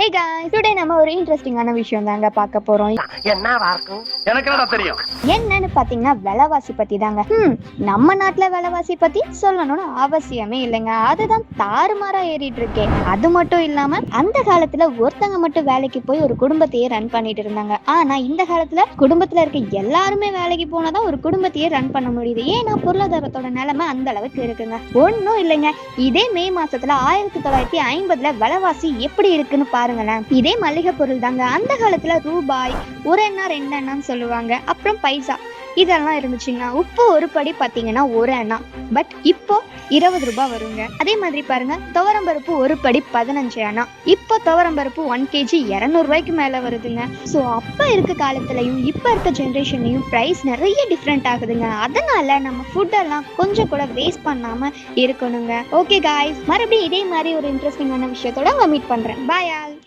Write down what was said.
Hey guys, today நம்ம ஒரு இன்ட்ரெஸ்டிங்கான விஷயம் தாங்க பார்க்க போறோம். என்னவா இருக்கும்? எனக்கு என்னடா தெரியும்? என்னன்னு பாத்தீங்கன்னா விலைவாசி பத்தி தாங்க. நம்ம நாட்டுல விலைவாசி பத்தி சொல்லணும்னு அவசியமே இல்லைங்க. அதுதான் தாறுமாறா ஏறிட்டு இருக்கே. அது மட்டும் இல்லாம அந்த காலத்துல ஒருத்தங்க மட்டும் வேலைக்கு போய் ஒரு குடும்பத்தையே ரன் பண்ணிட்டு இருந்தாங்க. ஆனா இந்த காலத்துல குடும்பத்துல இருக்க எல்லாருமே வேலைக்கு போனாதான் ஒரு குடும்பத்தையே ரன் பண்ண முடியுது. ஏன்னா பொருளாதாரத்தோட நிலைமை அந்த அளவுக்கு இருக்குங்க. ஒன்னும் இல்லைங்க, இதே மே மாசத்துல 1950 விலைவாசி எப்படி இருக்குன்னு பாருங்களேன். இதே மளிகை பொருள் தாங்க. அந்த காலத்துல ரூபாய், ஒரு அண்ணா 2 அண்ணான்னு சொல்லுவாங்க. அப்புறம் பைசா இதெல்லாம் இருந்துச்சுங்க. உப்பு ஒரு படி பாத்தீங்கன்னா 1 அண்ணா, பட் இப்போ 20 ரூபாய் வருங்க. அதே மாதிரி பாருங்க, துவரம்பருப்பு ஒரு படி 15 அண்ணா, இப்போ துவரம்பருப்பு 1 kg 200 ரூபாய்க்கு மேல வருதுங்க. ஸோ அப்ப இருக்க காலத்துலயும் இப்ப இருக்க ஜென்ரேஷன்லயும் பிரைஸ் நிறைய டிஃப்ரெண்ட் ஆகுதுங்க. அதனால நம்ம ஃபுட் எல்லாம் கொஞ்சம் கூட வேஸ்ட் பண்ணாம இருக்கணுங்க. ஓகே காய்ஸ், மறுபடியும் இதே மாதிரி ஒரு இன்ட்ரெஸ்டிங்கான விஷயத்தோட மீட் பண்றேன். பாய்.